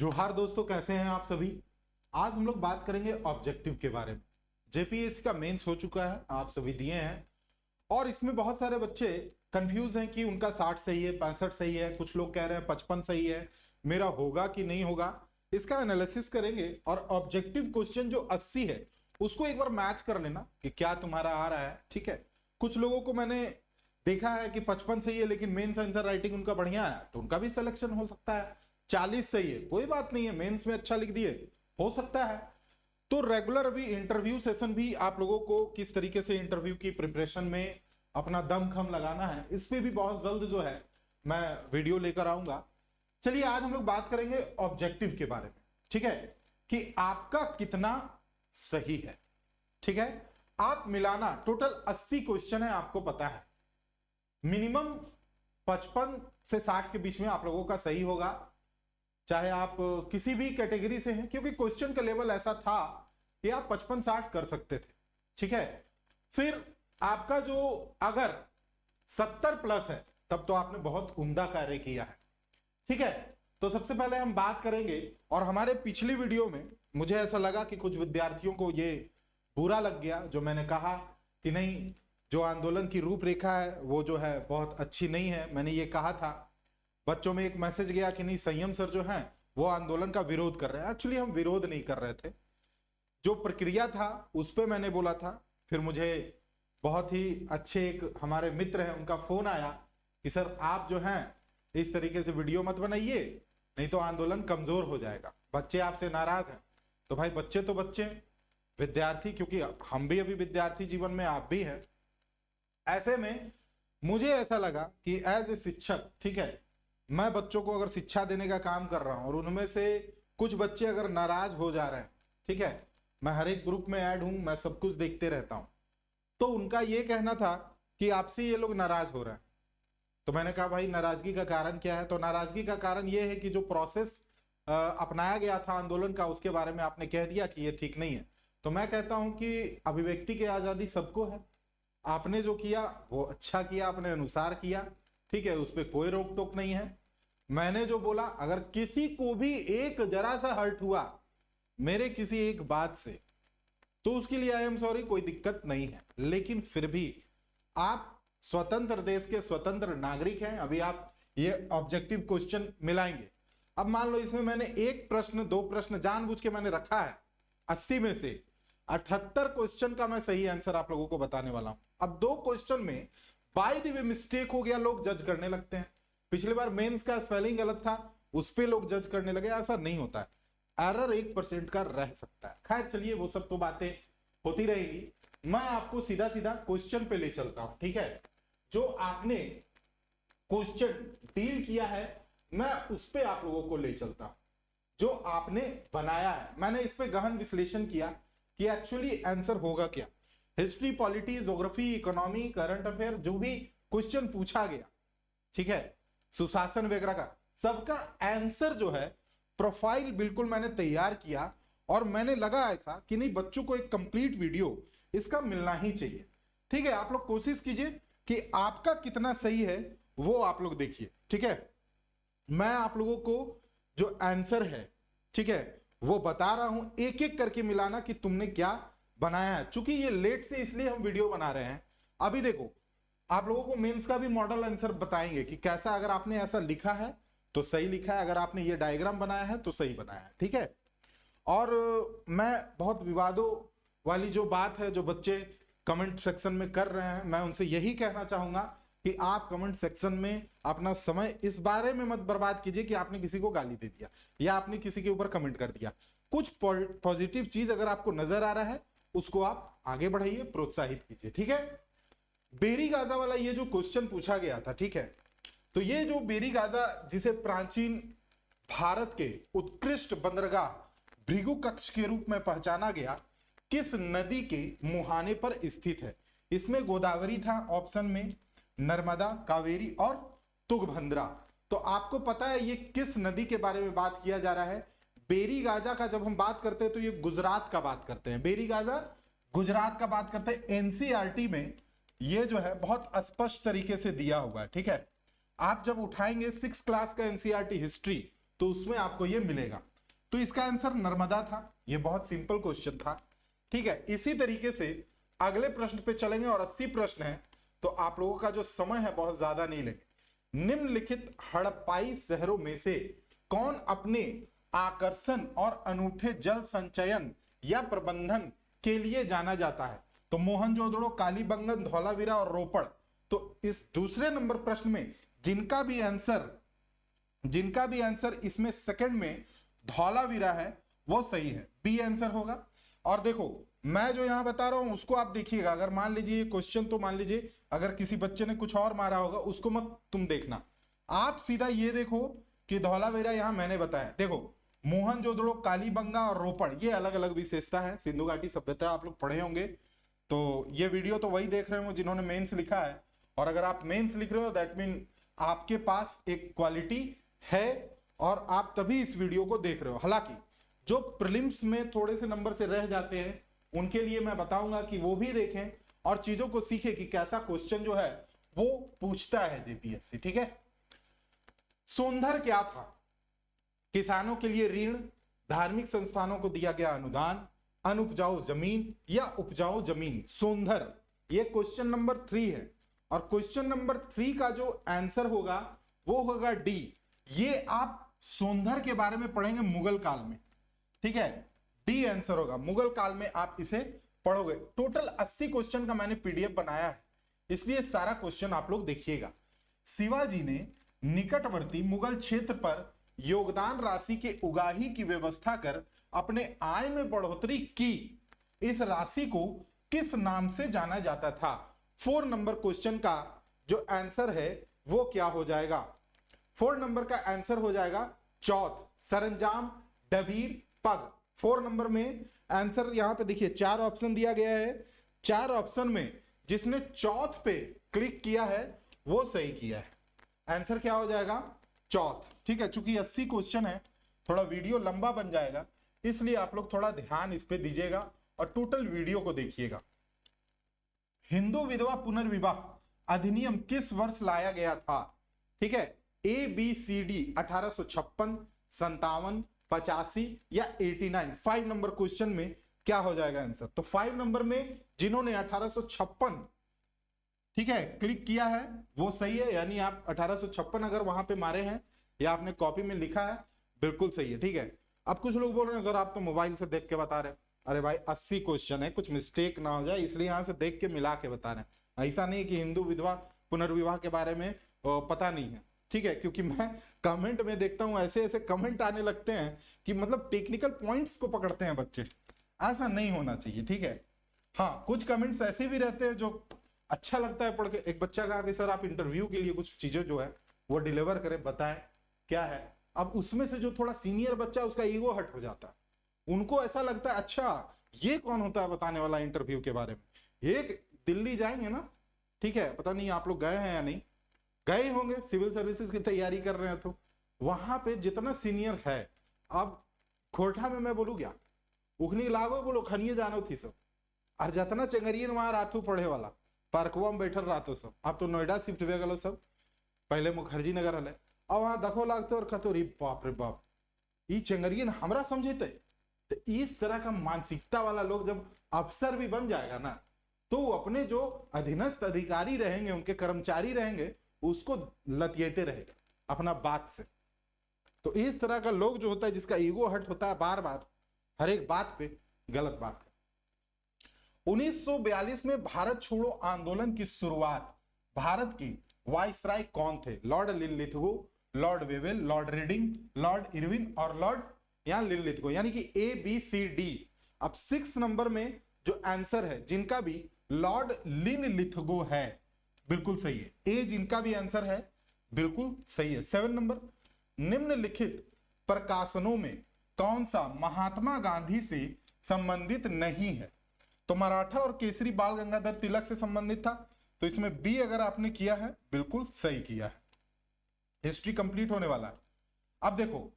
जोहार दोस्तों, कैसे हैं आप सभी। आज हम लोग बात करेंगे ऑब्जेक्टिव के बारे में। जेपीएससी का मेंस हो चुका है, आप सभी दिए हैं और इसमें बहुत सारे बच्चे कंफ्यूज हैं कि उनका 60 सही है, 65 सही है, कुछ लोग कह रहे हैं 55 सही है, मेरा होगा कि नहीं होगा। इसका एनालिसिस करेंगे और ऑब्जेक्टिव क्वेश्चन जो 80 है उसको एक बार मैच कर लेना कि क्या तुम्हारा आ रहा है। ठीक है, कुछ लोगों को मैंने देखा है कि 55 सही है लेकिन मेंस आंसर राइटिंग उनका बढ़िया है, तो उनका भी सिलेक्शन हो सकता है। 40 सही है, कोई बात नहीं है, मेंस में अच्छा लिख दिए, हो सकता है। तो रेगुलर अभी इंटरव्यू सेशन भी आप लोगों को किस तरीके से इंटरव्यू की प्रिपरेशन में अपना दम खम लगाना है, इस पे भी बहुत जल्द जो है मैं वीडियो लेकर आऊंगा। चलिए आज हम लोग बात करेंगे ऑब्जेक्टिव के बारे में। ठीक है, कि आपका कितना सही है। ठीक है, आप मिलाना टोटल 80 क्वेश्चन है, आपको पता है मिनिमम 55 से 60 के बीच में आप लोगों का सही होगा, चाहे आप किसी भी कैटेगरी से हैं, क्योंकि क्वेश्चन का लेवल ऐसा था कि आप 55-60 कर सकते थे। ठीक है, फिर आपका जो अगर 70 प्लस है तब तो आपने बहुत उम्दा कार्य किया है। ठीक है, तो सबसे पहले हम बात करेंगे, और हमारे पिछली वीडियो में मुझे ऐसा लगा कि कुछ विद्यार्थियों को ये बुरा लग गया जो मैंने कहा कि नहीं, जो आंदोलन की रूपरेखा है वो जो है बहुत अच्छी नहीं है। मैंने ये कहा था, बच्चों में एक मैसेज गया कि नहीं, संयम सर जो हैं वो आंदोलन का विरोध कर रहे हैं। एक्चुअली हम विरोध नहीं कर रहे थे, जो प्रक्रिया था उस पर मैंने बोला था। फिर मुझे बहुत ही अच्छे एक हमारे मित्र हैं, उनका फोन आया कि सर आप जो हैं इस तरीके से वीडियो मत बनाइए, नहीं तो आंदोलन कमजोर हो जाएगा, बच्चे आपसे नाराज हैं। तो भाई बच्चे तो बच्चे, विद्यार्थी, क्योंकि हम भी अभी विद्यार्थी जीवन में, आप भी हैं। ऐसे में मुझे ऐसा लगा कि एज ए शिक्षक, ठीक है, मैं बच्चों को अगर शिक्षा देने का काम कर रहा हूं और उनमें से कुछ बच्चे अगर नाराज हो जा रहे हैं, ठीक है, मैं हर एक ग्रुप में ऐड हूं, मैं सब कुछ देखते रहता हूं, तो उनका ये कहना था कि आपसे ये लोग नाराज हो रहे हैं। तो मैंने कहा भाई नाराजगी का कारण क्या है? तो नाराजगी का कारण ये है कि जो प्रोसेस अपनाया गया था आंदोलन का, उसके बारे में आपने कह दिया कि ये ठीक नहीं है। तो मैं कहता हूं कि अभिव्यक्ति की आजादी सबको है, आपने जो किया वो अच्छा किया, अपने अनुसार किया, ठीक है, उस पर कोई रोक टोक नहीं है। मैंने जो बोला, अगर किसी को भी एक जरा सा हर्ट हुआ मेरे किसी एक बात से, तो उसके लिए आई एम सॉरी, कोई दिक्कत नहीं है। लेकिन फिर भी आप स्वतंत्र देश के स्वतंत्र नागरिक हैं। अभी आप ये ऑब्जेक्टिव क्वेश्चन मिलाएंगे, अब मान लो इसमें मैंने एक प्रश्न, दो प्रश्न जानबूझ के मैंने रखा है, 80 में से 78 क्वेश्चन का मैं सही आंसर आप लोगों को बताने वाला हूं। अब दो क्वेश्चन में बाय द वे मिस्टेक हो गया, लोग जज करने लगते हैं। पिछली बार मेंस का स्पेलिंग गलत था, उस पे लोग जज करने लगे। ऐसा नहीं होता है, एरर 1% का रह सकता है। खैर चलिए, वो सब तो बातें होती रहेगी। मैं आपको सीधा सीधा क्वेश्चन पे ले चलता हूं। ठीक है, जो आपने क्वेश्चन डील किया है मैं उस पे आप लोगों को ले चलता हूं। जो आपने बनाया है, मैंने इस पे गहन विश्लेषण किया कि एक्चुअली आंसर होगा क्या। History, polity, geography, economy, current affair, जो भी क्वेश्चन पूछा गया, ठीक है, सुशासन वगैरह का, सबका आंसर जो है, प्रोफाइल बिल्कुल मैंने तैयार किया। और मैंने लगा ऐसा कि नहीं, बच्चों को एक कंप्लीट वीडियो इसका मिलना ही चाहिए। ठीक है, आप लोग कोशिश कीजिए कि आपका कितना सही है वो आप लोग देखिए। ठीक है, मैं आप लोगों को जो आंसर है, ठीक है, वो बता रहा हूं, एक एक करके मिलाना कि तुमने क्या बनाया है। चूंकि ये लेट से इसलिए हम वीडियो बना रहे हैं। अभी देखो, आप लोगों को मेंस का भी मॉडल आंसर बताएंगे कि कैसा, अगर आपने ऐसा लिखा है तो सही लिखा है, अगर आपने ये डायग्राम बनाया है तो सही बनाया है। ठीक है, और मैं बहुत विवादों वाली जो बात है जो बच्चे कमेंट सेक्शन में कर रहे हैं, मैं उनसे यही कहना चाहूंगा कि आप कमेंट सेक्शन में अपना समय इस बारे में मत बर्बाद कीजिए कि आपने किसी को गाली दे दिया या आपने किसी के ऊपर कमेंट कर दिया। कुछ पॉजिटिव चीज अगर आपको नजर आ रहा है उसको आप आगे बढ़ाइए, प्रोत्साहित कीजिए। ठीक है, बेरी गाजा वाला ये जो क्वेश्चन पूछा गया था, ठीक है, तो ये जो बेरी गाजा, जिसे प्राचीन भारत के उत्कृष्ट बंदरगाह भृगु कक्ष के रूप में पहचाना गया, किस नदी के मुहाने पर स्थित है? इसमें गोदावरी था ऑप्शन में, नर्मदा, कावेरी और तुंगभद्रा। तो आपको पता है ये किस नदी के बारे में बात किया जा रहा है? बेरी गाजा का जब हम बात करते हैं तो ये गुजरात का बात करते हैं, बेरी गाजा गुजरात का बात करते हैं। एनसीईआरटी में ये जो है बहुत स्पष्ट तरीके से दिया हुआ है। ठीक है, आप जब उठाएंगे 6th क्लास का एनसीईआरटी हिस्ट्री तो उसमें आपको ये मिलेगा। तो इसका आंसर नर्मदा था। ये बहुत सिंपल क्वेश्चन था, ठीक है। इसी तरीके से अगले प्रश्न पे चलेंगे और 80 प्रश्न है, तो आप लोगों का जो समय है बहुत ज्यादा नहीं लेंगे। निम्नलिखित हड़प्पाई शहरों में से कौन अपने आकर्षण और अनूठे जल संचयन या प्रबंधन के लिए जाना जाता है? तो मोहनजोदड़ो, कालीबंगन, धौलावीरा और रोपड़। तो इस दूसरे नंबर प्रश्न में जिनका भी आंसर इसमें सेकंड में धौलावीरा है वो सही है, बी आंसर होगा। और देखो मैं जो यहां बता रहा हूं उसको आप देखिएगा। अगर मान लीजिए ये क्वेश्चन, तो मान लीजिए अगर किसी बच्चे ने कुछ और मारा होगा उसको मत तुम देखना, आप सीधा ये देखो कि धौलावीरा यहां मैंने बताया। देखो मोहनजोदड़ो, कालीबंगा और रोपड़ ये अलग अलग विशेषता है। सिंधु घाटी सभ्यता आप लोग पढ़े होंगे, तो ये वीडियो तो वही देख रहे हो जिन्होंने मेंस लिखा है। और अगर आप मेंस लिख रहे हो दैट मीन आपके पास एक क्वालिटी है और आप तभी इस वीडियो को देख रहे हो। हालांकि जो प्रीलिम्स में थोड़े से नंबर से रह जाते हैं उनके लिए मैं बताऊंगा कि वो भी देखें और चीजों को सीखें कि कैसा क्वेश्चन जो है वो पूछता है जेपीएससी, ठीक है। सोनधर क्या था? किसानों के लिए ऋण, धार्मिक संस्थानों को दिया गया अनुदान, अनुपजाऊ जमीन या उपजाऊ जमीन। सोनधर ये क्वेश्चन नंबर 3 है और क्वेश्चन नंबर 3 का जो आंसर होगा वो होगा डी। ये आप सोनधर के बारे में पढ़ेंगे मुगल काल में, ठीक है, डी आंसर होगा। मुगल काल में आप इसे पढ़ोगे। टोटल 80 क्वेश्चन का मैंने पीडीएफ बनाया है, इसलिए सारा क्वेश्चन आप लोग देखिएगा। शिवाजी ने निकटवर्ती मुगल क्षेत्र पर योगदान राशि के उगाही की व्यवस्था कर अपने आय में बढ़ोतरी की। इस राशि को किस नाम से जाना जाता था? 4 नंबर क्वेश्चन का जो आंसर है वो क्या हो जाएगा? 4 नंबर का आंसर हो जाएगा चौथ, सरंजाम, डबीर, पग। 4 नंबर में आंसर यहां पे देखिए 4 ऑप्शन दिया गया है। 4 ऑप्शन में जिसने चौथ पे क्लिक किया है वो सही किया है। आंसर क्या हो जाएगा? चौथ, ठीक है। चूंकि 80 क्वेश्चन है, थोड़ा वीडियो लंबा बन जाएगा, इसलिए आप लोग थोड़ा ध्यान इस पे दीजिएगा और टोटल वीडियो को देखिएगा। हिंदू विधवा पुनर्विवाह अधिनियम किस वर्ष लाया गया था? ठीक है, ए बी सी डी 1856, 57, 85 या 89। 5 नंबर क्वेश्चन में क्या हो जाएगा आंसर? तो 5 नंबर में जिन्होंने 1856 ठीक है क्लिक किया है वो सही है, यानी आप 1856 अगर वहां पे मारे हैं या आपने कॉपी में लिखा है बिल्कुल सही है, ठीक है। अब कुछ लोग बोल रहे हैं सर आप तो मोबाइल से देख के बता रहे हैं। अरे भाई 80 क्वेश्चन है, कुछ मिस्टेक ना हो जाए इसलिए यहां से देख के मिला के बता रहे हैं। ऐसा नहीं कि हिंदू विधवा पुनर्विवाह के बारे में पता नहीं है, ठीक है, क्योंकि मैं कमेंट में देखता हूं ऐसे ऐसे कमेंट आने लगते हैं कि मतलब टेक्निकल पॉइंट्स को पकड़ते हैं बच्चे। ऐसा नहीं होना चाहिए, ठीक है। हाँ, कुछ कमेंट्स ऐसे भी रहते हैं जो अच्छा लगता है पढ़ के। एक बच्चा कहा कि सर आप इंटरव्यू के लिए कुछ चीजें जो है वो डिलीवर करें, बताएं क्या है। अब उसमें से जो थोड़ा सीनियर बच्चा उसका ईगो हट हो जाता है, उनको ऐसा लगता है अच्छा ये कौन होता है बताने वाला इंटरव्यू के बारे में। एक दिल्ली जाएंगे ना, ठीक है, पता नहीं आप लोग गए हैं या नहीं, गए होंगे, सिविल सर्विसेज की तैयारी कर रहे हैं, तो वहां पे जितना सीनियर है, अब खोरठा में मैं बोलू क्या उखनी लागो बोलो खनिए जानो थी सब, और जितना चंगरियन वहां रातू पढ़े वाला पार्कवा में बैठल रातो सब। अब तो नोएडा शिफ्ट हो गलो सब, पहले मुखर्जी नगर हले, अब वहां देखो लागते और कहते रे बाप रे बाप ये चंगरियन हमरा समझेते। तो इस तरह का मानसिकता वाला लोग जब अफसर भी बन जाएगा ना, तो अपने जो अधीनस्थ अधिकारी रहेंगे, उनके कर्मचारी रहेंगे, उसको लतियेते रहेगा अपना बात से। तो इस तरह का लोग जो होता है जिसका ईगो हट होता है बार बार हर एक बात पे, गलत बात है। 1942 में भारत छोड़ो आंदोलन की शुरुआत भारत की वाइसराय कौन थे? Lord Linlithgow, Lord Wavell, Lord reading, Lord Irwin और लॉर्ड या लिनलिथगो, यानी कि ए बी सी डी। अब 6 नंबर में जो आंसर है जिनका भी लॉर्ड लिनलिथगो है बिल्कुल सही है। ए जिनका भी आंसर है बिल्कुल सही है। 7 नंबर, निम्नलिखित प्रकाशनों में कौन सा महात्मा गांधी से संबंधित नहीं है? तो मराठा और केसरी बाल गंगाधर तिलक से संबंधित था, तो इसमें बी अगर आपने किया है बिल्कुल सही किया है। हिस्ट्री कंप्लीट होने वाला है। अब देखो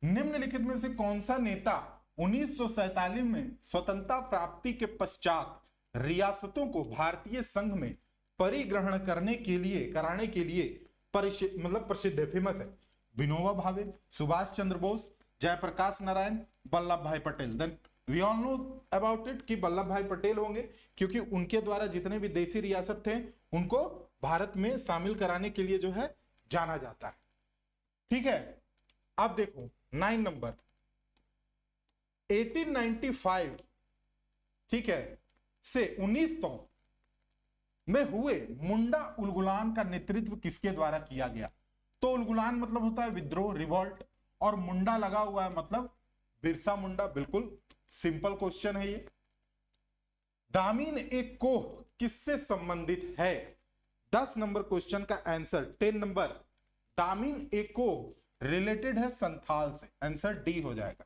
निम्नलिखित में से कौन सा नेता 1947 में स्वतंत्रता प्राप्ति के पश्चात रियासतों को भारतीय संघ में परिग्रहण कराने के लिए प्रसिद्ध है, फेमस है? Vinoba Bhave, Subhash Chandra Bose, Jayaprakash Narayan, Vallabhbhai Patel. Then we all know about it कि वल्लभ भाई पटेल होंगे, क्योंकि उनके द्वारा जितने भी देसी रियासत थे उनको भारत में शामिल कराने के लिए जो है जाना जाता है। ठीक है, अब देखो 9 नंबर 1895 ठीक है से 1900 में हुए मुंडा उलगुलान का नेतृत्व किसके द्वारा किया गया? तो उलगुलान मतलब होता है विद्रोह, रिवॉल्ट, और मुंडा लगा हुआ है मतलब बिरसा मुंडा। बिल्कुल सिंपल क्वेश्चन है ये। दामीन एक कोह किससे संबंधित है? 10 नंबर क्वेश्चन का आंसर 10 नंबर दामीन एक कोह रिलेटेड है संथाल से, आंसर डी हो जाएगा।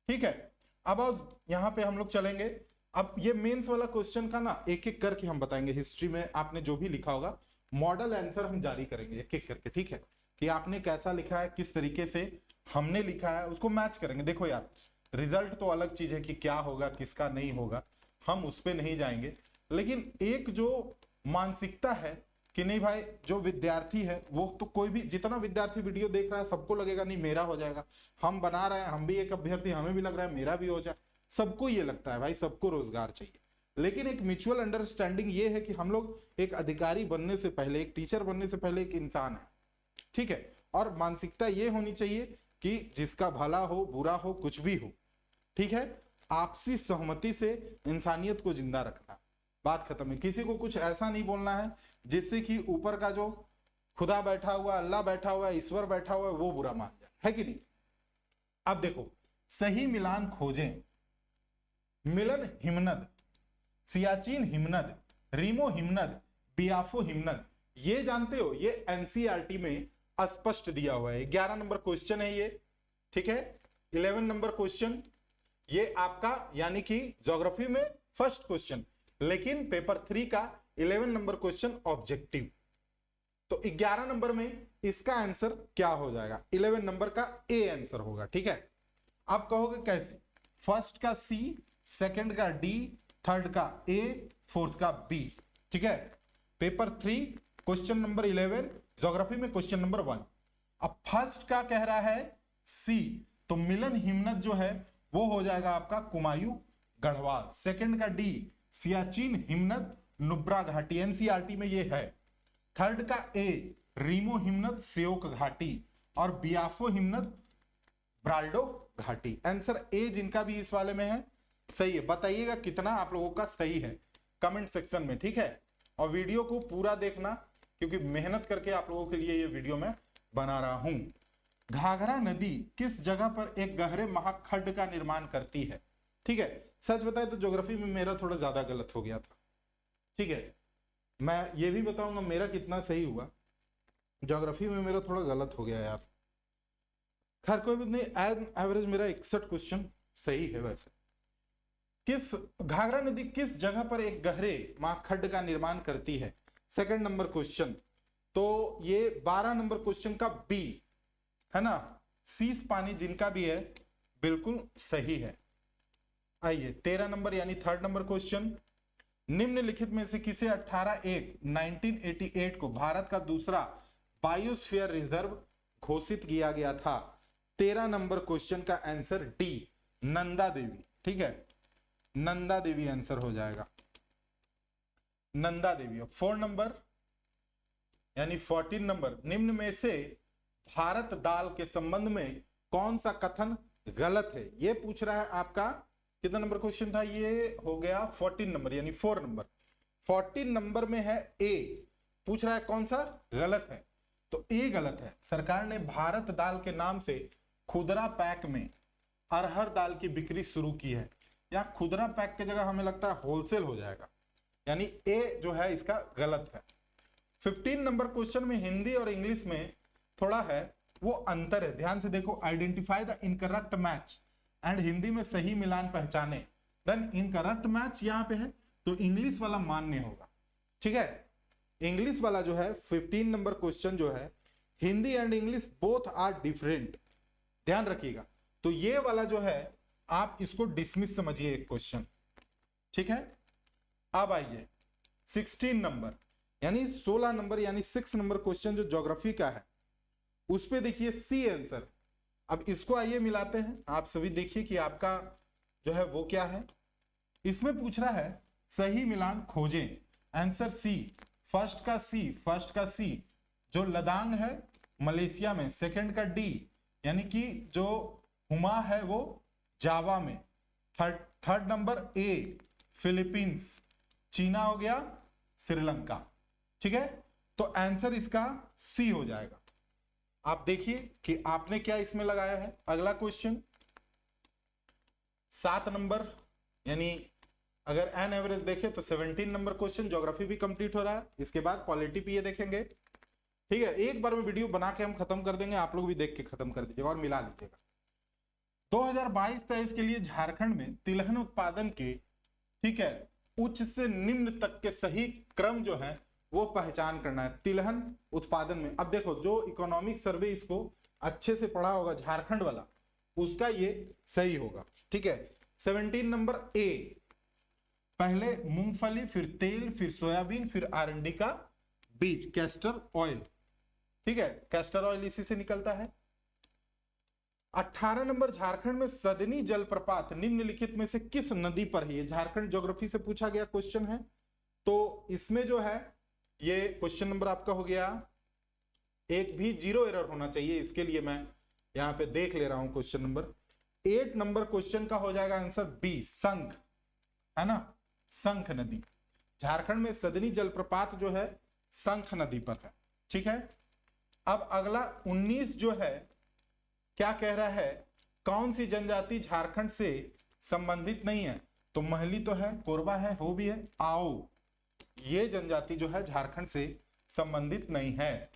ठीक है, अब यहां पे हम लोग चलेंगे। अब ये मेंस वाला क्वेश्चन का ना एक एक करके हम बताएंगे। हिस्ट्री में आपने जो भी लिखा होगा मॉडल आंसर हम जारी करेंगे एक एक करके। ठीक है, कि आपने कैसा लिखा है, किस तरीके से हमने लिखा है, उसको मैच करेंगे। देखो यार, रिजल्ट तो अलग चीज है कि क्या होगा किसका नहीं होगा, हम उस पर नहीं जाएंगे। लेकिन एक जो मानसिकता है कि नहीं भाई जो विद्यार्थी है वो तो, कोई भी जितना विद्यार्थी वीडियो देख रहा है सबको लगेगा नहीं मेरा हो जाएगा, हम बना रहे हैं, हम भी एक अभ्यर्थी, हमें भी लग रहा है मेरा भी हो जाए, सबको ये लगता है भाई सबको रोजगार चाहिए। लेकिन एक म्यूचुअल अंडरस्टैंडिंग ये है कि हम लोग एक अधिकारी बनने से पहले, एक टीचर बनने से पहले एक इंसान है। ठीक है, और मानसिकता ये होनी चाहिए कि जिसका भला हो बुरा हो कुछ भी हो, ठीक है, आपसी सहमति से इंसानियत को जिंदा रखना, बात खत्म है। किसी को कुछ ऐसा नहीं बोलना है जिससे कि ऊपर का जो खुदा बैठा हुआ, अल्लाह बैठा हुआ है, ईश्वर बैठा हुआ है, वो बुरा मान जाए, है कि नहीं। अब देखो, सही मिलान खोजें। मिलन हिमनद, सियाचिन हिमनद, रीमो हिमनद, बियाफो हिमनद, ये जानते हो, ये एनसीईआरटी में स्पष्ट दिया हुआ है। 11 नंबर क्वेश्चन है ये। ठीक है, 11 नंबर क्वेश्चन ये आपका यानी कि ज्योग्राफी में फर्स्ट क्वेश्चन, लेकिन पेपर 3 का 11 नंबर क्वेश्चन ऑब्जेक्टिव। तो 11 नंबर में इसका आंसर क्या हो जाएगा? 11 नंबर का ए आंसर होगा। ठीक है, आप कहोगे कैसे? फर्स्ट का सी, सेकंड का डी, थर्ड का ए, फोर्थ का बी। ठीक है, पेपर 3 क्वेश्चन नंबर 11, ज्योग्राफी में क्वेश्चन नंबर 1। अब फर्स्ट का कह रहा है सी, तो मिलन हिमनद जो है वो हो जाएगा आपका कुमायूं गढ़वाल। सेकंड का डी, सियाचिन हिमनद, नुब्रा घाटी, एनसीईआरटी में ये है। थर्ड का ए, रीमो हिमनद, सेओक घाटी, और बियाफो हिमनद, ब्राल्डो घाटी। आंसर ए जिनका भी इस वाले में है सही है। बताइएगा कितना आप लोगों का सही है कमेंट सेक्शन में। ठीक है, और वीडियो को पूरा देखना क्योंकि मेहनत करके आप लोगों के लिए ये वीडियो मैं बना रहा हूं। घाघरा नदी किस जगह पर एक गहरे महाखड्ड का निर्माण करती है? ठीक है, सच बताए तो ज्योग्राफी में मेरा थोड़ा ज्यादा गलत हो गया था। ठीक है, मैं ये भी बताऊंगा मेरा कितना सही हुआ। ज्योग्राफी में मेरा थोड़ा गलत हो गया यार, खैर कोई भी नहीं, एवरेज मेरा 61 क्वेश्चन सही है। वैसे किस घाघरा नदी किस जगह पर एक गहरे महाखड्ड का निर्माण करती है? सेकंड नंबर क्वेश्चन, तो ये 12 नंबर क्वेश्चन का बी है ना, सीस पानी जिनका भी है बिल्कुल सही है। आइए 13 नंबर यानी थर्ड नंबर क्वेश्चन, निम्नलिखित में से किसे 18/1/1988 को भारत का दूसरा बायोस्फीयर रिजर्व घोषित किया गया था? 13 नंबर क्वेश्चन का आंसर डी, नंदा देवी। ठीक है, नंदा देवी आंसर हो जाएगा, नंदा देवी। 4 नंबर यानी 14 नंबर, निम्न में से भारत दाल के संबंध में कौन सा कथन गलत है? ये पूछ रहा है आपका। कितना नंबर क्वेश्चन था? ये हो गया 14 नंबर यानी 4 नंबर। 14 नंबर में है ए, पूछ रहा है कौन सा गलत है, तो ए गलत है। सरकार ने भारत दाल के नाम से खुदरा पैक में अरहर दाल की बिक्री शुरू की है। या खुदरा पैक की जगह हमें लगता है होलसेल हो जाएगा, यानी ए जो है इसका गलत है। 15 नंबर क्वेश्चन में हिंदी और इंग्लिश में थोड़ा है वो अंतर है, ध्यान से देखो। Identify the incorrect match and Hindi में सही मिलान पहचाने, देन इनकरेक्ट मैच यहां पे है तो इंग्लिश वाला मान्य होगा। ठीक है, इंग्लिश वाला जो है 15 नंबर क्वेश्चन जो है, Hindi and English both are different, ध्यान रखिएगा। तो ये वाला जो है आप इसको डिसमिस समझिए एक क्वेश्चन। ठीक है, अब आइए 16 नंबर यानी 16 नंबर यानी 6 नंबर क्वेश्चन जो ज्योग्राफी का है उस पे देखिए सी आंसर। अब इसको आइए मिलाते हैं, आप सभी देखिए कि आपका जो है वो क्या है। इसमें पूछ रहा है सही मिलान खोजें, आंसर सी, फर्स्ट का सी जो लदांग है मलेशिया में, सेकंड का डी यानी कि जो हुमा है वो जावा में, थर्ड नंबर ए फिलीपींस, चीना हो गया श्रीलंका। ठीक है, तो आंसर इसका सी हो जाएगा। आप देखिए कि आपने क्या इसमें लगाया है। अगला क्वेश्चन 7 नंबर, यानी अगर एन एवरेज देखें तो 17 नंबर क्वेश्चन, ज्योग्राफी भी कंप्लीट हो रहा है। इसके बाद पॉलिटी पीए देखेंगे। ठीक है, एक बार में वीडियो बना के हम खत्म कर देंगे, आप लोग भी देख के खत्म कर दीजिएगा और मिला लीजिएगा। 2022-23 के लिए झारखंड में तिलहन उत्पादन के, ठीक है, उच्च से निम्न तक के सही क्रम जो है वो पहचान करना है तिलहन उत्पादन में। अब देखो, जो इकोनॉमिक सर्वे इसको अच्छे से पढ़ा होगा झारखंड वाला, उसका ये सही होगा। ठीक है, 17 नंबर ए, पहले मूंगफली, फिर तेल, फिर सोयाबीन, फिर आरंडी का बीज, कैस्टर ऑयल। ठीक है, कैस्टर ऑयल इसी से निकलता है। 18 नंबर, झारखंड में सदनी जलप्रपात निम्नलिखित में से किस नदी पर है? ये झारखंड ज्योग्राफी से पूछा गया क्वेश्चन है। तो इसमें जो है ये क्वेश्चन नंबर आपका हो गया, एक भी जीरो एरर होना चाहिए, इसके लिए मैं यहां पे देख ले रहा हूं। क्वेश्चन नंबर 8 नंबर क्वेश्चन का हो जाएगा आंसर बी, संख, है ना, संख नदी। झारखंड में सदनी जलप्रपात जो है संख नदी पर है। ठीक है, अब अगला 19 जो है क्या कह रहा है, कौन सी जनजाति झारखंड से संबंधित नहीं है? तो महली तो है, कोरबा है, हो भी है, आओ, ये जनजाति जो है झारखंड से संबंधित नहीं है।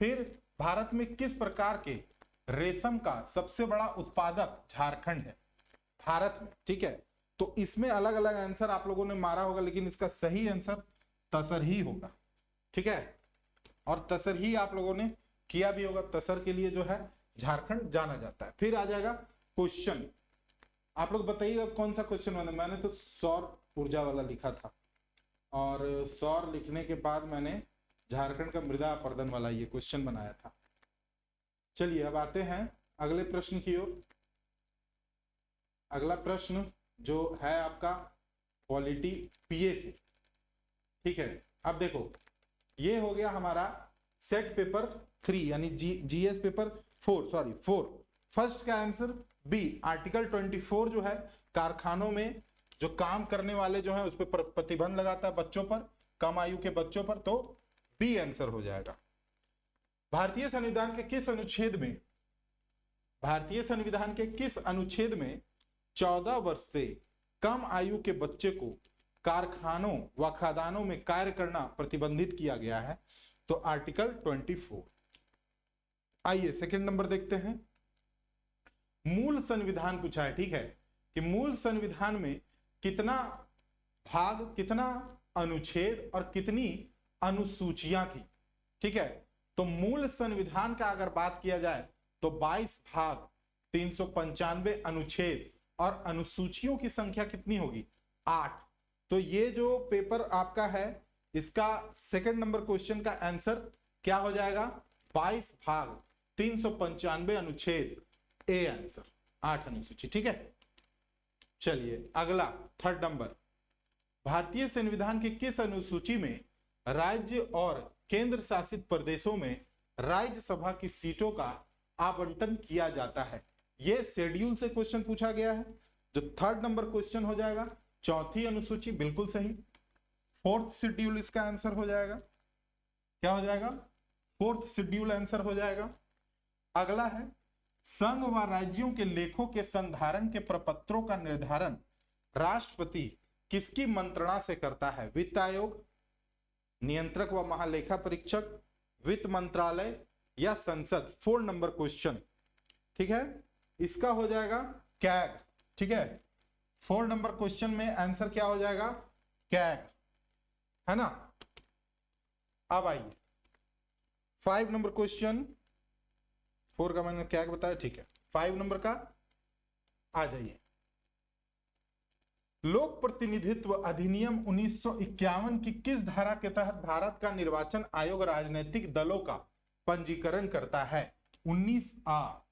फिर भारत में किस प्रकार के रेशम का सबसे बड़ा उत्पादक झारखंड है? भारत में। ठीक है, तो इसमें अलग अलग आंसर आप लोगों ने मारा होगा, लेकिन इसका सही आंसर तसर ही होगा। ठीक है, और तसर ही आप लोगों ने किया भी होगा, तसर के लिए जो है झारखंड जाना जाता है। फिर आ जाएगा क्वेश्चन, आप लोग बताइए अब कौन सा क्वेश्चन बना। मैंने तो सौर ऊर्जा वाला लिखा था, और सौर लिखने के बाद मैंने झारखंड का मृदा अपरदन वाला ये क्वेश्चन बनाया था। चलिए अब आते हैं अगले प्रश्न की ओर। अगला प्रश्न जो है आपका पॉलिटी पीए से। ठीक है, अब देखो ये हो गया हमारा सेट पेपर 3 यानी जीएस पेपर 4। फर्स्ट का आंसर बी, आर्टिकल 24 जो है कारखानों में जो काम करने वाले जो है उस पर प्रतिबंध लगाता है बच्चों पर, कम आयु के बच्चों पर, तो बी आंसर हो जाएगा। भारतीय संविधान के किस अनुच्छेद में 14 वर्ष से कम आयु के बच्चे को कारखानों व खदानों में कार्य करना प्रतिबंधित किया गया है? तो आर्टिकल 24। आइए सेकंड नंबर देखते हैं। मूल संविधान पूछा है, ठीक है, कि मूल संविधान में कितना भाग, कितना अनुच्छेद और कितनी अनुसूचियां थी? ठीक है, तो मूल संविधान का अगर बात किया जाए तो 22 भाग, 395 अनुच्छेद और अनुसूचियों की संख्या कितनी होगी? 8। तो ये जो पेपर आपका है इसका सेकंड नंबर क्वेश्चन का आंसर क्या हो जाएगा? 22 भाग, 395 अनुच्छेद, ए आंसर, 8 अनुसूची। ठीक है, चलिए अगला थर्ड नंबर, भारतीय संविधान के किस अनुसूची में राज्य और केंद्र शासित प्रदेशों में राज्यसभा की सीटों का आवंटन किया जाता है? यह शेड्यूल से क्वेश्चन पूछा गया है, जो थर्ड नंबर क्वेश्चन हो जाएगा। चौथी अनुसूची, बिल्कुल सही, 4th शेड्यूल इसका आंसर हो जाएगा। क्या हो जाएगा? 4th शेड्यूल आंसर हो जाएगा। अगला है, संघ व राज्यों के लेखों के संधारण के प्रपत्रों का निर्धारण राष्ट्रपति किसकी मंत्रणा से करता है? वित्त आयोग, नियंत्रक व महालेखा परीक्षक, वित्त मंत्रालय या संसद? 4 नंबर क्वेश्चन। ठीक है, इसका हो जाएगा कैग। ठीक है, 4 नंबर क्वेश्चन में आंसर क्या हो जाएगा? कैग, है ना। अब आइए 5 नंबर क्वेश्चन, 4 का मैंने कैग बताया, ठीक है, 5 नंबर का आ जाइए। लोक प्रतिनिधित्व अधिनियम 1951 की किस धारा के तहत भारत का निर्वाचन आयोग राजनीतिक दलों का पंजीकरण करता है? 19A,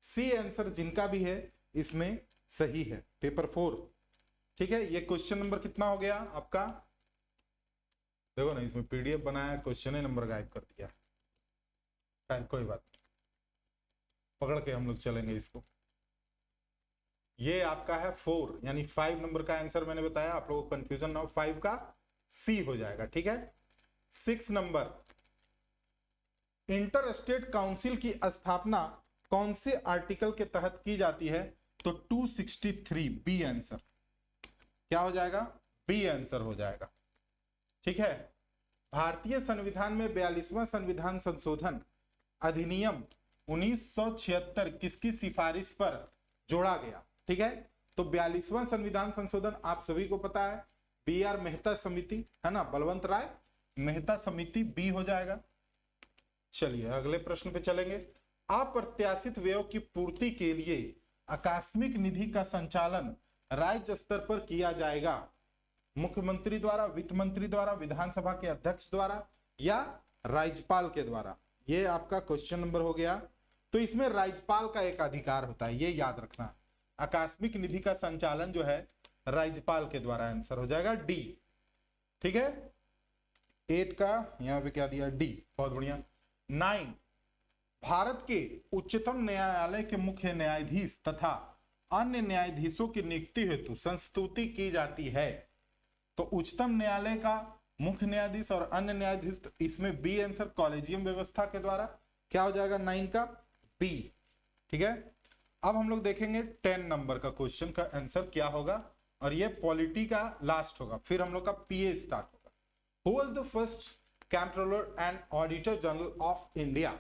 सी आंसर जिनका भी है इसमें सही है। पेपर 4, ठीक है। ये क्वेश्चन नंबर कितना हो गया आपका, देखो ना इसमें पीडीएफ बनाया, क्वेश्चन नंबर गायब कर दिया। खैर कोई बात नहीं, पकड़ के हम लोग चलेंगे इसको। ये आपका है 4, यानी 5 नंबर का आंसर मैंने बताया, आप लोगों को कंफ्यूजन ना हो, 5 का सी हो जाएगा, ठीक है। 6 नंबर, इंटर स्टेट काउंसिल की स्थापना कौन से आर्टिकल के तहत की जाती है, तो 263 बी आंसर क्या हो जाएगा, बी आंसर हो जाएगा, ठीक है। भारतीय संविधान में 42वां संविधान संशोधन अधिनियम 1976 किसकी सिफारिश पर जोड़ा गया, ठीक है। तो 42वां संविधान संशोधन आप सभी को पता है, BR मेहता समिति है ना, बलवंत राय मेहता समिति, बी हो जाएगा। चलिए अगले प्रश्न पे चलेंगे। अप्रत्याशित व्यय की पूर्ति के लिए आकस्मिक निधि का संचालन राज्य स्तर पर किया जाएगा, मुख्यमंत्री द्वारा, वित्त मंत्री द्वारा, विधानसभा के अध्यक्ष द्वारा या राज्यपाल के द्वारा। ये आपका क्वेश्चन नंबर हो गया। तो इसमें राज्यपाल का एक अधिकार होता है, ये याद रखना। आकस्मिक निधि का संचालन जो है राज्यपाल के द्वारा, आंसर हो जाएगा डी, ठीक है। 8 का यहां पे क्या दिया, डी, बहुत बढ़िया। 9, भारत के उच्चतम न्यायालय के मुख्य न्यायाधीश तथा अन्य न्यायाधीशों की नियुक्ति हेतु संस्तुति की जाती है। तो उच्चतम न्यायालय का मुख्य न्यायाधीश और अन्य न्यायाधीश, इसमें बी आंसर कॉलेजियम व्यवस्था के द्वारा, क्या हो जाएगा 9 का बी, ठीक है। अब हम लोग देखेंगे 10 नंबर का क्वेश्चन का आंसर क्या होगा, और ये पॉलिटी का लास्ट होगा, फिर हम लोग का पीए स्टार्ट होगा। Who was the first controller and auditor general of India,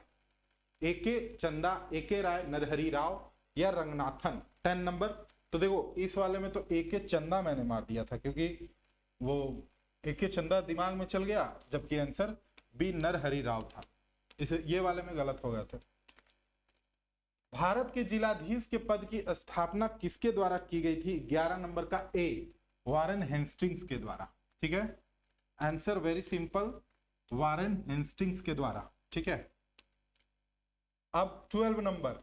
AK Chanda, AK राय, नरहरि राव या रंगनाथन। 10 नंबर, तो देखो इस वाले में तो एके चंदा मैंने मार दिया था, क्योंकि वो एके चंदा दिमाग में चल गया, जबकि आंसर बी नरहरि राव था, इसे ये वाले में गलत हो गया था। भारत के जिलाधीश के पद की स्थापना किसके द्वारा की गई थी, 11 नंबर का ए, वारेन हेस्टिंग्स के द्वारा, ठीक है। Answer very simple, Warren Hastings के द्वारा, ठीक है। अब 12 नंबर,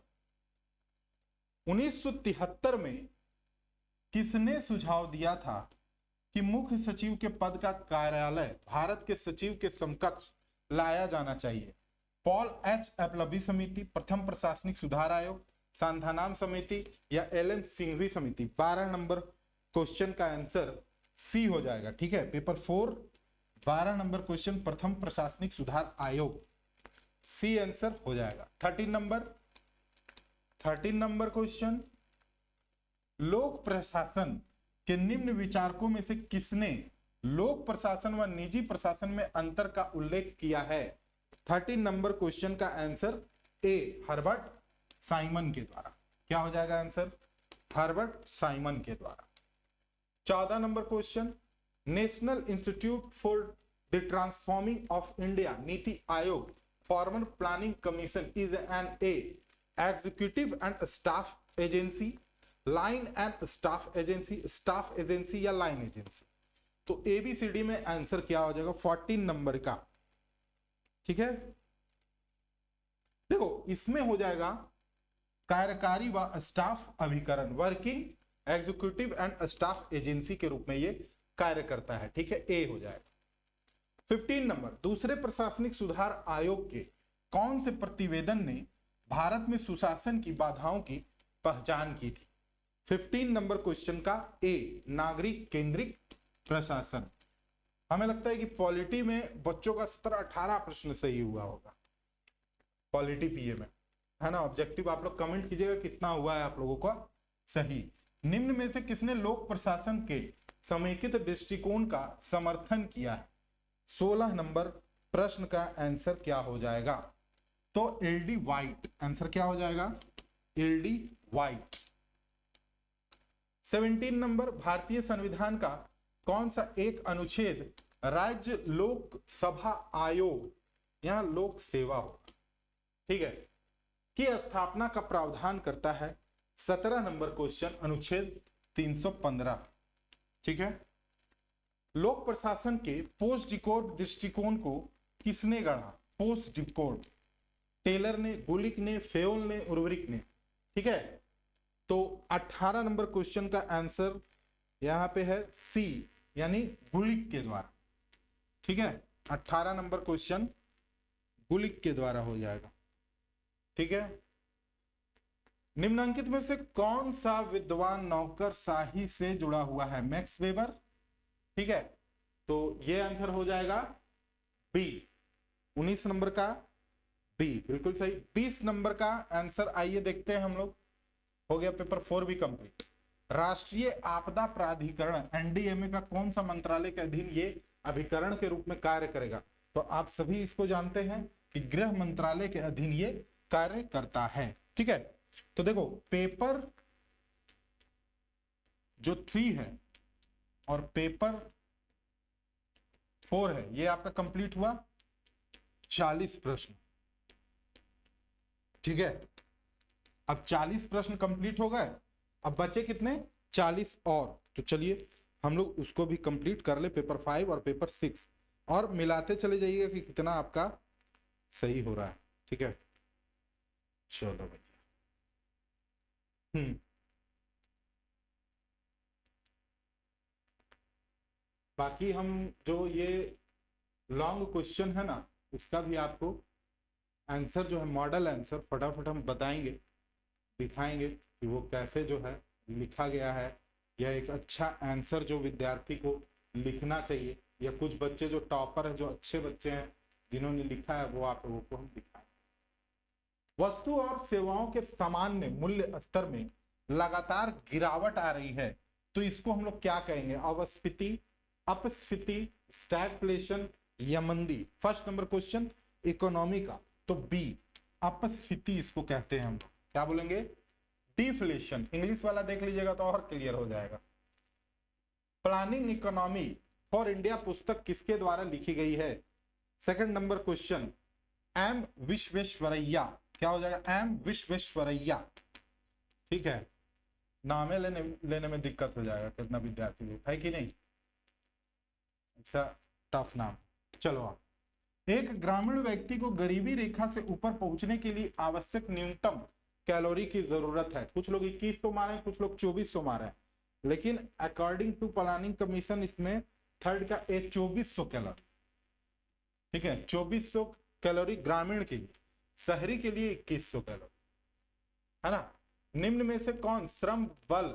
1973 में किसने सुझाव दिया था कि मुख्य सचिव के पद का कार्यालय भारत के सचिव के समकक्ष लाया जाना चाहिए। पॉल एच एपलबी समिति, प्रथम प्रशासनिक सुधार आयोग, सांधानाम समिति या एलन सिंघवी समिति। 12 नंबर क्वेश्चन का आंसर सी हो जाएगा, ठीक है। पेपर 4 12 नंबर क्वेश्चन, प्रथम प्रशासनिक सुधार आयोग, सी आंसर हो जाएगा। 13 नंबर क्वेश्चन, लोक प्रशासन के निम्न विचारकों में से किसने लोक प्रशासन व निजी प्रशासन में अंतर का उल्लेख किया है। 13 नंबर क्वेश्चन का आंसर ए, हर्बर्ट साइमन के द्वारा, क्या हो जाएगा आंसर, हर्बर्ट साइमन के द्वारा। 14 number question, national institute for the transforming of India NITI Aayog formal planning commission is an a executive and staff agency, line and staff agency या line agency. तो ABCD में आंसर क्या हो जाएगा 14 नंबर का, ठीक है। देखो इसमें हो जाएगा कार्यकारी व स्टाफ अभिकरण, working executive and staff agency के रूप में ये कार्य करता है, ठीक है, ए हो जाएगा। 15 नंबर, दूसरे प्रशासनिक सुधार आयोग के कौन से प्रतिवेदन ने भारत में सुशासन की बाधाओं की पहचान की थी। 15 नंबर क्वेश्चन का ए, नागरिक केंद्रित प्रशासन। हमें लगता है कि पॉलिटी में बच्चों का 17-18 प्रश्न सही हुआ होगा, पॉलिटी पीए में, है ना। ऑब्जेक्टिव आप लोग कमेंट कीजिएगा कितना हुआ है आप लोगों का सही। निम्न में से किसने लोक प्रशासन के समेकित दृष्टिकोण का समर्थन किया है। 16 नंबर प्रश्न का आंसर क्या हो जाएगा, तो एलडी वाइट, आंसर क्या हो जाएगा, एलडी वाइट। 17 नंबर, भारतीय संविधान का कौन सा एक अनुच्छेद राज्य लोक सभा आयोग, यहां लोक सेवा होगा, ठीक है, की स्थापना का प्रावधान करता है। 17 नंबर क्वेश्चन, अनुच्छेद 315, ठीक है। लोक प्रशासन के पोस्ट डिकोड दृष्टिकोण को किसने गढ़ा, पोस्ट डिकोड, टेलर ने, गुलिक ने, फेयोल ने, उर्वरिक ने। ठीक है, तो 18 नंबर क्वेश्चन का आंसर यहां पे है सी, यानी गुलिक के द्वारा। ठीक है, 18 नंबर क्वेश्चन गुलिक के द्वारा हो जाएगा। ठीक है, निम्नलिखित में से कौन सा विद्वान नौकरशाही से जुड़ा हुआ है? Max weber. ठीक है, तो ये आंसर हो जाएगा बी, 19 नंबर का बी, बिल्कुल सही। 20 नंबर का आंसर आइए देखते हैं हम लोग। हो गया पेपर 4 भी कंप्लीट। राष्ट्रीय आपदा प्राधिकरण एनडीएमए का कौन सा मंत्रालय के अधीन ये अभिकरण के रूप में कार्य करेगा? तो आप सभी इसको जानते हैं कि गृह मंत्रालय के अधीन ये कार्य करता है। ठीक है, तो देखो पेपर जो 3 है और पेपर 4 है, ये आपका कंप्लीट हुआ 40 प्रश्न। ठीक है, अब 40 प्रश्न कंप्लीट हो गए, अब बचे कितने? 40 और। तो चलिए हम लोग उसको भी कंप्लीट कर ले, पेपर 5 और पेपर 6, और मिलाते चले जाइएगा कि कितना आपका सही हो रहा है। ठीक है, चलो भैया। बाकी हम जो ये लॉन्ग क्वेश्चन है ना, उसका भी आपको आंसर जो है मॉडल आंसर फटाफट हम बताएंगे, दिखाएंगे कि वो कैसे जो है लिखा गया है, या एक अच्छा आंसर जो विद्यार्थी को लिखना चाहिए, या कुछ बच्चे जो टॉपर हैं, जो अच्छे बच्चे हैं जिन्होंने लिखा है, वो आप लोगों को हम दिखाएं। वस्तु और सेवाओं के सामान्य मूल्य स्तर में लगातार गिरावट आ रही है, तो इसको हम लोग क्या कहेंगे? अवस्फीति, अपस्फीति, स्टैगफ्लेशन या मंदी? फर्स्ट नंबर क्वेश्चन इकोनॉमी का, तो बी अपस्फीति इसको कहते हैं हम लोग। क्या बोलेंगे? डिफ्लेशन। इंग्लिश वाला देख लीजिएगा तो और क्लियर हो जाएगा। प्लानिंग इकोनॉमी फॉर इंडिया पुस्तक किसके द्वारा लिखी गई है? Second number question M Visvesvaraya. क्या हो जाएगा? एम विश्वेश्वरैया। ठीक है, नामे लेने में दिक्कत हो जाएगा कितना विद्यार्थी है कि नहीं, ऐसा टफ नाम। चलो आप, एक ग्रामीण व्यक्ति को गरीबी रेखा से ऊपर पहुंचने के लिए आवश्यक न्यूनतम कैलोरी की जरूरत है। कुछ लोग 2100 मारे, कुछ लोग 2400 मारे, लेकिन अकॉर्डिंग टू प्लानिंग कमीशन इसमें थर्ड का 2400 कैलोरी। ठीक है, 2400 कैलोरी ग्रामीण के लिए, शहरी के लिए 2100 कैलोरी, है ना। निम्न में से कौन श्रम बल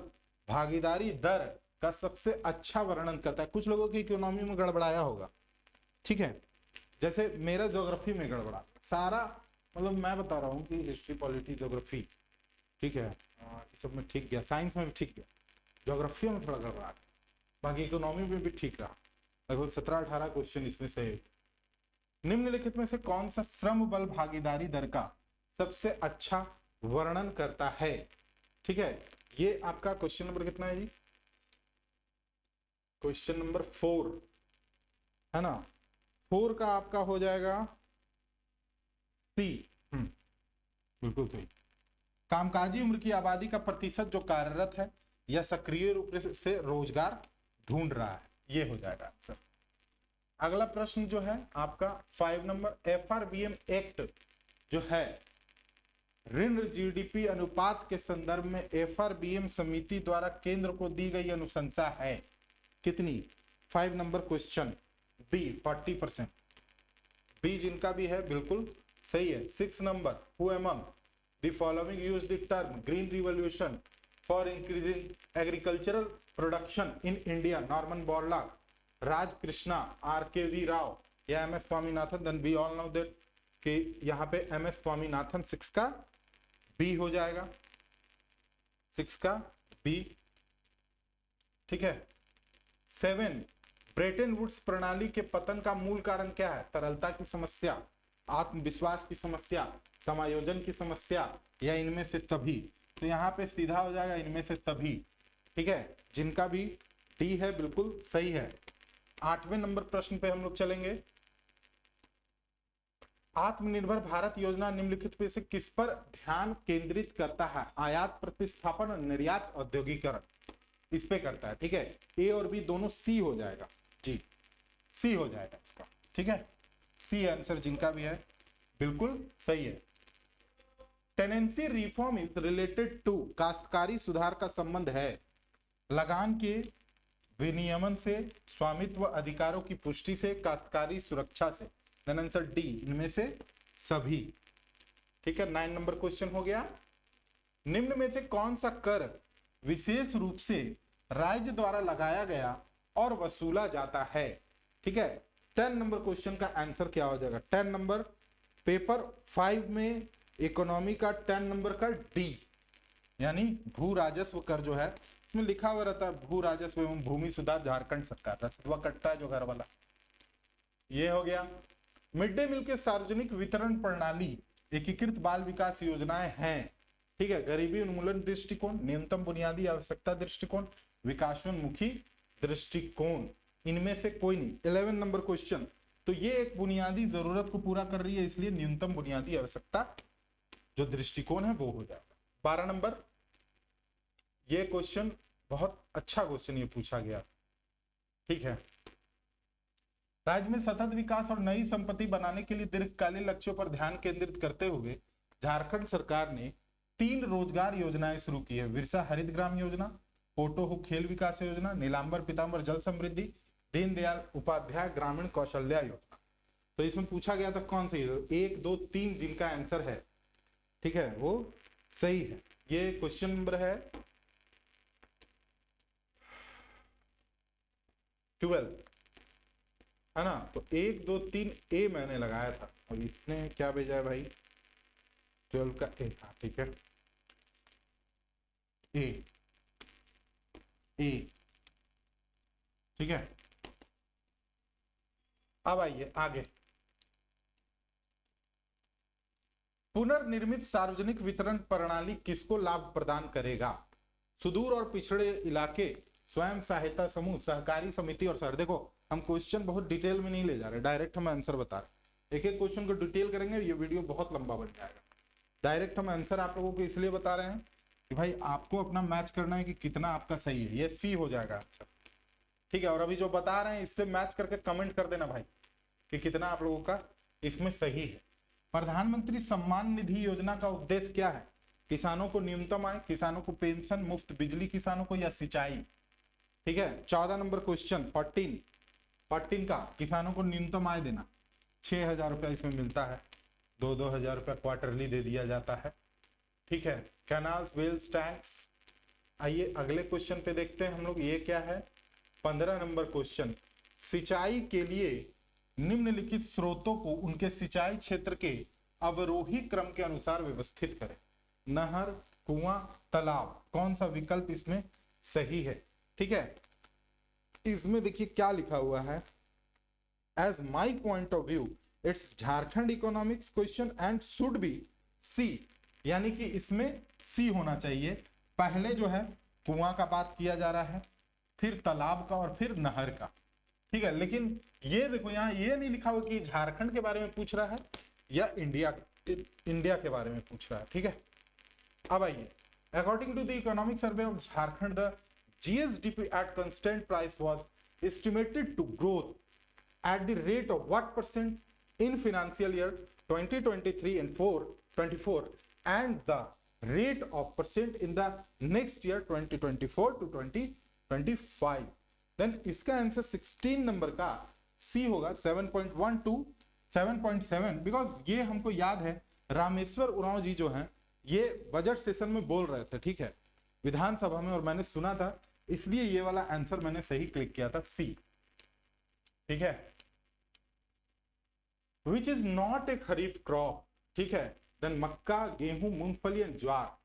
भागीदारी दर का सबसे अच्छा वर्णन करता है? कुछ लोगों की इकोनॉमी में गड़बड़ाया होगा। ठीक है, जैसे मेरा ज्योग्राफी में गड़बड़ा सारा, मतलब मैं बता रहा हूँ कि हिस्ट्री, पॉलिटी, ज्योग्राफी, ठीक है, सब में ठीक गया, साइंस में भी ठीक गया, ज्योग्राफी में थोड़ा गड़बड़ा, बाकी इकोनॉमी में भी ठीक रहा। लगभग 17-18 क्वेश्चन इसमें से। निम्नलिखित में से कौन सा श्रम बल भागीदारी दर का सबसे अच्छा वर्णन करता है? ठीक है, ये आपका क्वेश्चन नंबर कितना है जी? क्वेश्चन नंबर 4 है ना। 4 का आपका हो जाएगा सी। बिल्कुल सही। कामकाजी उम्र की आबादी का प्रतिशत जो कार्यरत है या सक्रिय रूप से रोजगार ढूंढ रहा है, ये हो जाएगा आंसर। अगला प्रश्न जो है आपका 5 नंबर, एफआरबीएम एक्ट जो है ऋण जीडीपी अनुपात के संदर्भ में एफआरबीएम समिति द्वारा केंद्र को दी गई अनुशंसा है कितनी? 5 नंबर क्वेश्चन बी 40%। बी जिनका भी है बिल्कुल सही है। 6 number, who among the following use the term green revolution for increasing agricultural production in India? Norman Borlaug, Raj Krishna, RKV. Rao या MS. Swaminathan? Then we all know that कि यहाँ पे एम.एस. स्वामीनाथन। 6 का बी हो जाएगा, 6 का बी। ठीक है। 7, ब्रेटन वुड्स प्रणाली के पतन का मूल कारण क्या है? तरलता की समस्या, आत्मविश्वास की समस्या, समायोजन की समस्या या इनमें से सभी? तो यहाँ पे सीधा हो जाएगा इनमें से सभी। ठीक है, जिनका भी डी है बिल्कुल सही है। 8वें नंबर प्रश्न पे हम लोग चलेंगे। आत्मनिर्भर भारत योजना निम्नलिखित में से किस पर ध्यान केंद्रित करता है? आयात प्रतिस्थापन और निर्यात औद्योगिकरण, इस पे करता है। ठीक है, ए और बी दोनों सी हो जाएगा जी, सी हो जाएगा इसका। ठीक है, सी आंसर जिनका भी है बिल्कुल सही है। Tenancy reform is related to, काश्तकारी सुधार का संबंध है लगान के विनियमन से, स्वामित्व अधिकारों की पुष्टि से, काश्तकारी सुरक्षा से। देन आंसर डी, इनमें से सभी। ठीक है, 9 नंबर क्वेश्चन हो गया। निम्न में से कौन सा कर विशेष रूप से राज्य द्वारा लगाया गया और वसूला जाता है? ठीक है, 10 नंबर क्वेश्चन का आंसर क्या हो जाएगा? 10 नंबर पेपर 5 में इकोनॉमी का 10 नंबर का डी, यानी भू राजस्व कर जो है, इसमें लिखा हुआ रहता है भू राजस्व एवं भूमि सुधार झारखंड सरकार, रसदवा कटता है जो घर वाला, ये हो गया। मिड डे मील के सार्वजनिक वितरण प्रणाली एकीकृत बाल विकास योजनाएं हैं। ठीक है, गरीबी उन्मूलन दृष्टिकोण, न्यूनतम बुनियादी आवश्यकता दृष्टिकोण, विकासोन्मुखी दृष्टिकोण, इनमें से कोई नहीं। 11 नंबर क्वेश्चन, तो ये एक बुनियादी जरूरत को पूरा कर रही है, इसलिए न्यूनतम बुनियादी आवश्यकता जो दृष्टिकोण है वो हो जाएगा। 12 नंबर, ये क्वेश्चन बहुत अच्छा क्वेश्चन ये पूछा गया। ठीक है, राज्य में सतत विकास और नई संपत्ति बनाने के लिए दीर्घकालीन लक्ष्यों पर ध्यान केंद्रित करते हुए झारखंड सरकार ने 3 रोजगार योजनाएं शुरू की है। विरसा हरित ग्राम योजना, पोटोहो खेल विकास योजना, नीलांबर पीतांबर जल समृद्धि, दीनदयाल उपाध्याय ग्रामीण कौशल्या योजना। तो इसमें पूछा गया था कौन सी 1, 2, 3 जिनका आंसर है, ठीक है, वो सही है। ये क्वेश्चन नंबर है 12, है ना। तो 1, 2, 3 ए मैंने लगाया था, और इसने क्या भेजा है भाई? 12 का ए था। ठीक है, ए, ठीक है। अब आइए आगे, पुनर्निर्मित सार्वजनिक वितरण प्रणाली किसको लाभ प्रदान करेगा? सुदूर और पिछड़े इलाके, स्वयं सहायता समूह, सहकारी समिति और शहर। देखो हम क्वेश्चन बहुत डिटेल में नहीं ले जा रहे, डायरेक्ट हम आंसर बता रहे। एक एक क्वेश्चन को डिटेल करेंगे, ये वीडियो बहुत लंबा बन जाएगा। डायरेक्ट हम आंसर आप लोगों को इसलिए बता रहे हैं कि भाई आपको अपना मैच करना है कि कितना आपका सही है। ये सी हो जाएगा आंसर, ठीक है। और अभी जो बता रहे हैं इससे मैच करके कमेंट कर देना भाई कि कितना आप लोगों का इसमें सही है। प्रधानमंत्री सम्मान निधि योजना का उद्देश्य क्या है? किसानों को न्यूनतम आय, किसानों को पेंशन, मुफ्त बिजली किसानों को, या सिंचाई। ठीक है, 14 नंबर क्वेश्चन 14 का किसानों को न्यूनतम आय देना, 6,000 रुपया इसमें मिलता है, 2-2 हजार रुपया क्वार्टरली दे दिया जाता है। ठीक है, कैनाल्स, वेल्स, टैंक्स। आइए अगले क्वेश्चन पे देखते हैं हम लोग, ये क्या है? 15 नंबर क्वेश्चन, सिंचाई के लिए निम्नलिखित स्रोतों को उनके सिंचाई क्षेत्र के अवरोही क्रम के अनुसार व्यवस्थित करें। नहर, कुआं, तालाब, कौन सा विकल्प इसमें सही है? ठीक है, इसमें देखिए क्या लिखा हुआ है, as my point of view it's Jharkhand economics question and should be C, यानी कि इसमें सी होना चाहिए। पहले जो है कुआं का बात किया जा रहा है, फिर तालाब का और फिर नहर का। ठीक है, लेकिन ये देखो यहाँ ये नहीं लिखा हुआ कि झारखंड के बारे में पूछ रहा है या इंडिया के बारे में पूछ रहा है। ठीक है, अब आइए, according to the economic survey of Jharkhand the GSDP at constant price was estimated to grow at the rate of what % in financial year 2023 and 24 and the rate of % in the next year 2024 to 2025। then इसका answer 16 number का सी होगा, 7.1 to 7.7, because ये हमको याद है रामेश्वर उरांव जी जो हैं ये बजट सेशन में बोल रहे थे, ठीक है, विधानसभा में, और मैंने सुना था, इसलिए ये वाला आंसर मैंने सही क्लिक किया था, सी। ठीक है, which is not a kharif crop. ठीक है, देन मक्का, गेहूं, मूंगफली एंड ज्वार।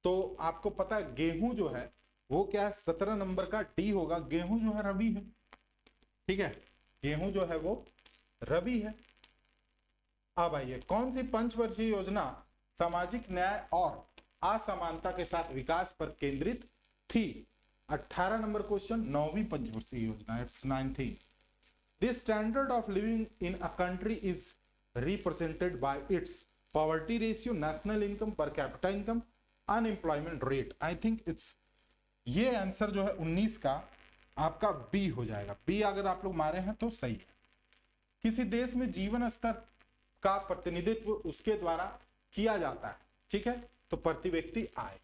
तो आपको पता है गेहूं जो है वो क्या है? 17 नंबर का डी होगा। गेहूं जो है रबी है। ठीक है, गेहूं जो है वो रबी है। अब आइए, कौन सी पंचवर्षीय योजना सामाजिक न्याय और असमानता के साथ विकास पर केंद्रित थी? 18 नंबर क्वेश्चन, 9वीं पंचवर्षीय योजना, it's 9th thing। The standard of living in a country is represented by its poverty ratio, national income, per capita income, unemployment rate। I think it's ये आंसर जो है 19 का आपका बी हो जाएगा। बी अगर आप लोग मारे हैं तो सही है। किसी देश में जीवन स्तर का प्रतिनिधित्व उसके द्वारा किया जाता है। ठीक है, तो प्रति व्यक्ति आय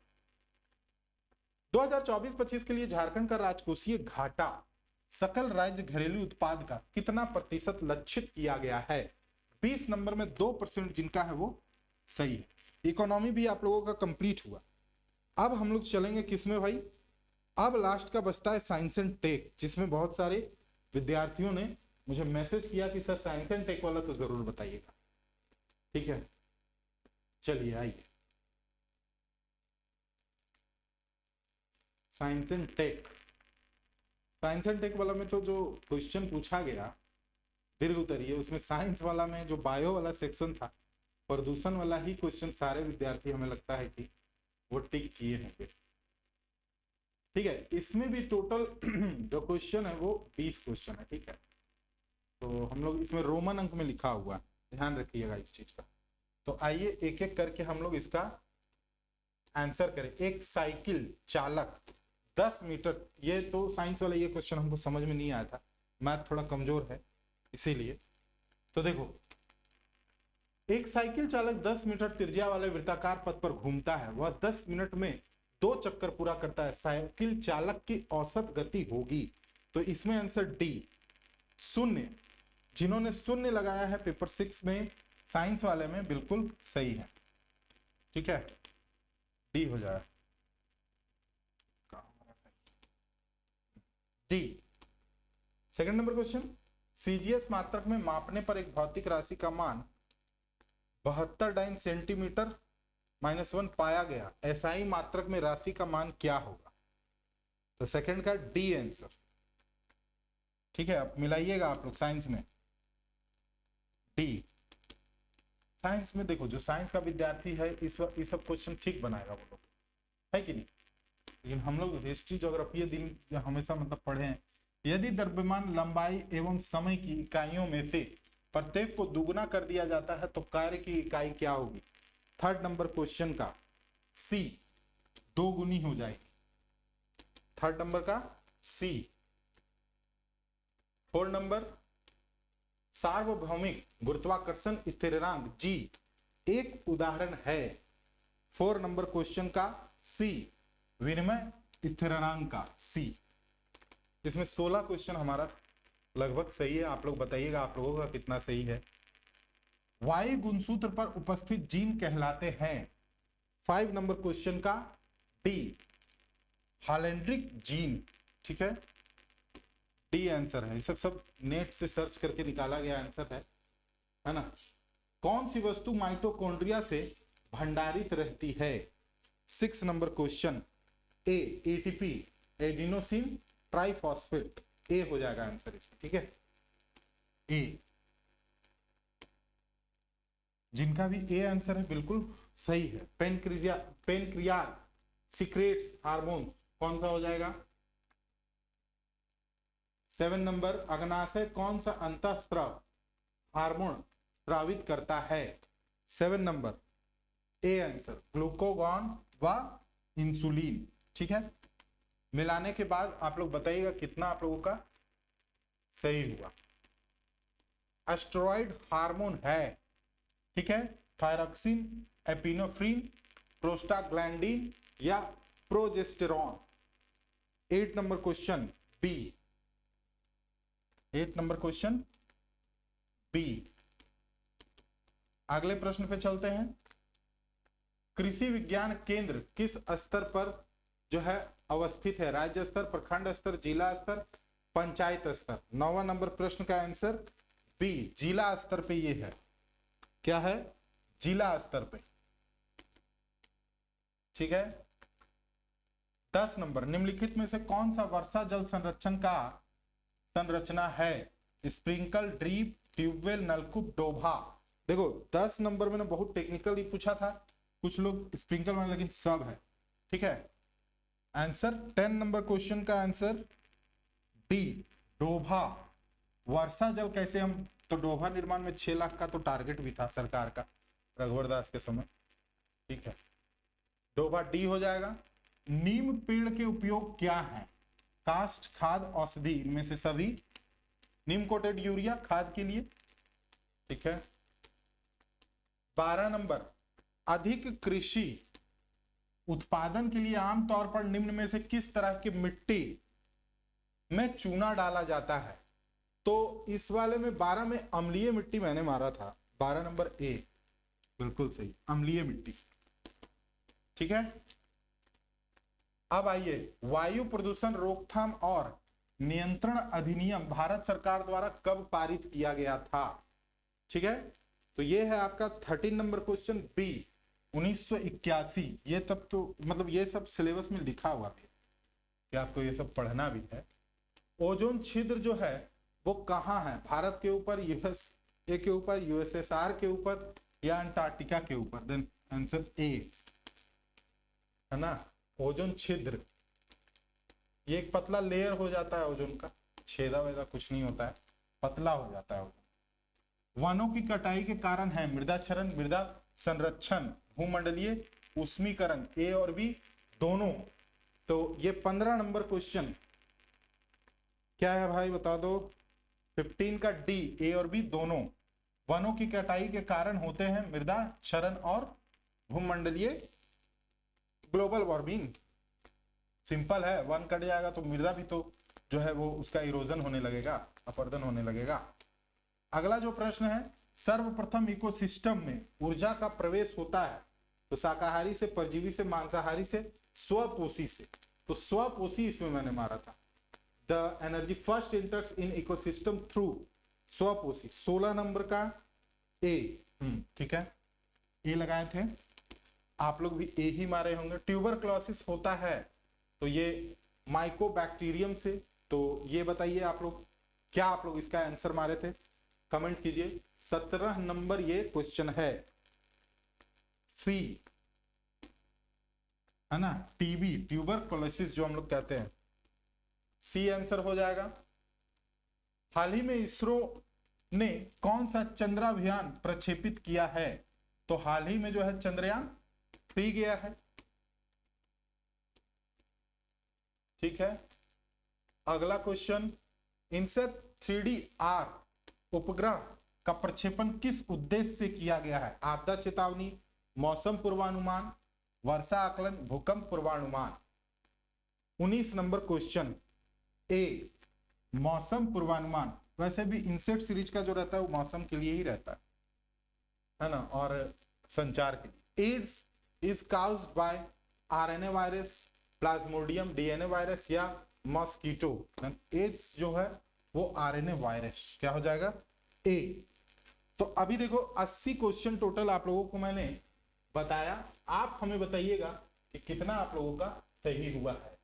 2024-25 के लिए झारखंड का राजकोषीय घाटा सकल राज्य घरेलू उत्पाद का कितना प्रतिशत लक्षित किया गया है? 20 नंबर में 2% जिनका है वो सही है। इकोनॉमी भी आप लोगों का कंप्लीट हुआ। अब हम लोग चलेंगे किसमें भाई? अब लास्ट का बचता है साइंस एंड टेक, जिसमें बहुत सारे विद्यार्थियों ने मुझे मैसेज किया कि सर साइंस एंड टेक वाला तो जरूर बताइएगा। ठीक है, चलिए आइए science and tech. Science and tech वाला में तो जो क्वेश्चन पूछा गया दीर्घ उत्तरीय, उसमें साइंस वाला में जो बायो वाला सेक्शन था, प्रदूषण वाला ही क्वेश्चन सारे विद्यार्थी हमें लगता है कि वो टिक किए होंगे। ठीक है, इसमें भी टोटल जो क्वेश्चन है वो 20 क्वेश्चन है। ठीक है, तो हम लोग इसमें रोमन अंक में लिखा हुआ है, ध्यान रखिएगा इस चीज का। तो आइए एक एक करके हम लोग इसका आंसर करें। एक साइकिल चालक 10 मीटर, ये तो साइंस वाला ये क्वेश्चन हमको समझ में नहीं आया था, मैथ थोड़ा कमजोर है इसीलिए। तो देखो, एक साइकिल चालक 10 मीटर त्रिज्या वाले वृत्ताकार पथ पर घूमता है। वह 10 मिनट में 2 चक्कर पूरा करता है। साइकिल चालक की औसत गति होगी। तो इसमें आंसर डी, शून्य। जिन्होंने शून्य लगाया है पेपर 6 में साइंस वाले में बिल्कुल सही है। ठीक है, डी हो जाए। D. Second number question, CGS मात्रक में मापने पर एक भौतिक राशि का मान 72 सेंटीमीटर -1 पाया गया। एसआई मात्रक में राशि का मान क्या होगा? तो सेकंड का डी आंसर। ठीक है, अब मिलाइएगा आप लोग साइंस में। डी। साइंस में देखो, जो साइंस का विद्यार्थी है इस सब क्वेश्चन ठीक बनाएगा वो लोग, है कि नहीं? लेकिन हम लोग हिस्ट्री ज्योग्राफी दिन हमेशा मतलब पढ़े हैं। यदि द्रव्यमान लंबाई एवं समय की इकाइयों में से प्रत्येक को दुगुना कर दिया जाता है तो कार्य की इकाई क्या होगी? थर्ड नंबर क्वेश्चन का सी, 2 गुनी हो जाएगी। थर्ड नंबर का सी। 4 नंबर, सार्वभौमिक गुरुत्वाकर्षण स्थिरांक जी एक उदाहरण है। 4 नंबर क्वेश्चन का सी, विनिमय स्थिरांक का सी। इसमें 16 क्वेश्चन हमारा लगभग सही है। आप लोग बताइएगा आप लोगों का कितना सही है। वायु गुणसूत्र पर उपस्थित जीन कहलाते हैं। 5 नंबर क्वेश्चन का डी, हालेंड्रिक जीन। ठीक है, डी आंसर है। ये सब नेट से सर्च करके निकाला गया आंसर है ना। कौन सी वस्तु माइटोकॉन्ड्रिया से भंडारित रहती है? 6 नंबर क्वेश्चन, ए, एटीपी, एडिनोसिन ट्राइफॉस्फेट। ए हो जाएगा आंसर इसमें। ठीक है, ए। जिनका भी ए आंसर है बिल्कुल सही है। पेनक्रियास सीक्रेट्स हार्मोन, कौन सा हो जाएगा? 7 नंबर, अग्नाशय कौन सा अंतःस्राव हार्मोन स्रावित करता है? 7 नंबर, ए आंसर, ग्लूकोगॉन व इंसुलिन। ठीक है, मिलाने के बाद आप लोग बताइएगा कितना आप लोगों का सही हुआ। एस्टेरॉइड हार्मोन है। ठीक है, थायरॉक्सिन, एपिनेफ्रिन, प्रोस्टाग्लैंडिन या progesterone. 8 number question B. 8 number question B. अगले प्रश्न पे चलते हैं। कृषि विज्ञान केंद्र किस स्तर पर जो है अवस्थित है? राज्य स्तर, प्रखंड स्तर, जिला स्तर, पंचायत स्तर। 9वां नंबर प्रश्न का आंसर बी, जिला स्तर पे ये है। क्या है? जिला स्तर पे। ठीक है। 10 नंबर, निम्नलिखित में से कौन सा वर्षा जल संरक्षण का संरचना है? स्प्रिंकल, ड्रिप, ट्यूबवेल, नलकूप, डोभा। देखो 10 नंबर में ना बहुत टेक्निकली पूछा था, कुछ लोग स्प्रिंकल में, लेकिन सब है। ठीक है, आंसर 10 नंबर क्वेश्चन का आंसर डी, डोभा। वर्षा जल कैसे हम, तो डोभा निर्माण में 6 लाख का तो टारगेट भी था सरकार का रघुवर दास के समय। ठीक है, डोभा डी हो जाएगा। नीम पेड़ के उपयोग क्या है? काष्ठ, खाद, औषधि, इनमें से सभी। नीम कोटेड यूरिया खाद के लिए। ठीक है। 12 नंबर, अधिक कृषि उत्पादन के लिए आमतौर पर निम्न में से किस तरह की मिट्टी में चूना डाला जाता है? तो इस वाले में 12 में अम्लीय मिट्टी मैंने मारा था, 12 नंबर ए, बिल्कुल सही, अम्लीय मिट्टी। ठीक है, अब आइए, वायु प्रदूषण रोकथाम और नियंत्रण अधिनियम भारत सरकार द्वारा कब पारित किया गया था? ठीक है, तो ये है आपका 13 नंबर क्वेश्चन बी, 1981। ये तब तो मतलब ये सब सिलेबस में लिखा हुआ है कि आपको ये सब पढ़ना भी है। ओजोन छिद्र जो है वो कहाँ है? भारत के ऊपर, यूएसए के ऊपर, यूएसएसआर के ऊपर या अंटार्कटिका के ऊपर? देन आंसर ए है ना, ओजोन छिद्र। ये एक पतला लेयर हो जाता है ओजोन का, छेदा वेदा कुछ नहीं होता है, पतला हो जाता है ओजोन। वनों की कटाई के कारण है मृदा क्षरण, मृदा संरक्षण, भूमंडलीय ऊष्मीकरण, ए और बी दोनों। तो ये 15 नंबर क्वेश्चन क्या है भाई बता दो? 15 का डी, ए और बी दोनों वनों की कटाई के कारण होते हैं मृदा क्षरण और भूमंडलीय ग्लोबल वार्मिंग। सिंपल है, वन कट जाएगा तो मृदा भी तो जो है वो उसका इरोजन होने लगेगा, अपरदन होने लगेगा। अगला जो प्रश्न है, सर्वप्रथम इकोसिस्टम में ऊर्जा का प्रवेश होता है तो शाकाहारी से, परजीवी से, मांसाहारी से, स्वपोषी से। तो स्वपोषी इसमें मैंने मारा था। The energy first enters in ecosystem through स्वपोषी, 16 नंबर का ए। ठीक है, ए लगाए थे, आप लोग भी ए ही मारे होंगे। ट्यूबरक्लोसिस होता है तो ये माइकोबैक्टीरियम से। तो ये बताइए आप लोग, क्या आप लोग इसका आंसर मारे थे? कमेंट कीजिए। 17 नंबर ये क्वेश्चन है, सी है ना, टीबी, ट्यूबरक्लोसिस जो हम लोग कहते हैं, सी आंसर हो जाएगा। हाल ही में इसरो ने कौन सा चंद्राभियान प्रक्षेपित किया है? तो हाल ही में जो है चंद्रयान 3 गया है। ठीक है, अगला क्वेश्चन, इनसेट 3D-R उपग्रह का प्रक्षेपण किस उद्देश्य से किया गया है? आपदा चेतावनी, मौसम पूर्वानुमान, वर्षा आकलन, भूकंप पूर्वानुमान। 19 नंबर क्वेश्चन ए, मौसम पूर्वानुमान। वैसे भी इनसेट सीरीज का जो रहता है वो मौसम के लिए ही रहता है ना, और संचार के लिए। AIDS is caused by RNA virus, plasmodium, DNA virus या मॉस्किटो। एड्स जो है वो आरएनए वायरस। क्या हो जाएगा? ए। तो अभी देखो 80 क्वेश्चन टोटल आप लोगों को मैंने बताया। आप हमें बताइएगा कि कितना आप लोगों का सही हुआ है।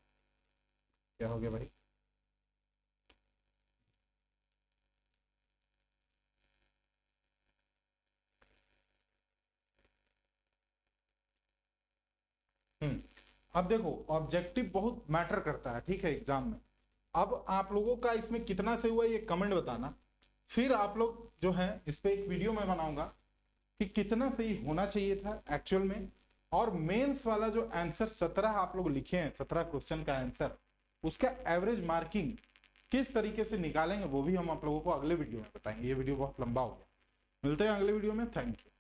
क्या हो गया भाई? अब देखो, ऑब्जेक्टिव बहुत मैटर करता है, ठीक है, एग्जाम में। अब आप लोगों का इसमें कितना से हुआ ये कमेंट बताना। फिर आप लोग जो है इस पे एक वीडियो मैं बनाऊंगा कि कितना सही होना चाहिए था एक्चुअल में। और मेंस वाला जो आंसर 17 आप लोग लिखे हैं, 17 क्वेश्चन का आंसर, उसका एवरेज मार्किंग किस तरीके से निकालेंगे वो भी हम आप लोगों को अगले वीडियो में बताएंगे। ये वीडियो बहुत लंबा हो गया। मिलते हैं अगले वीडियो में। Thank you.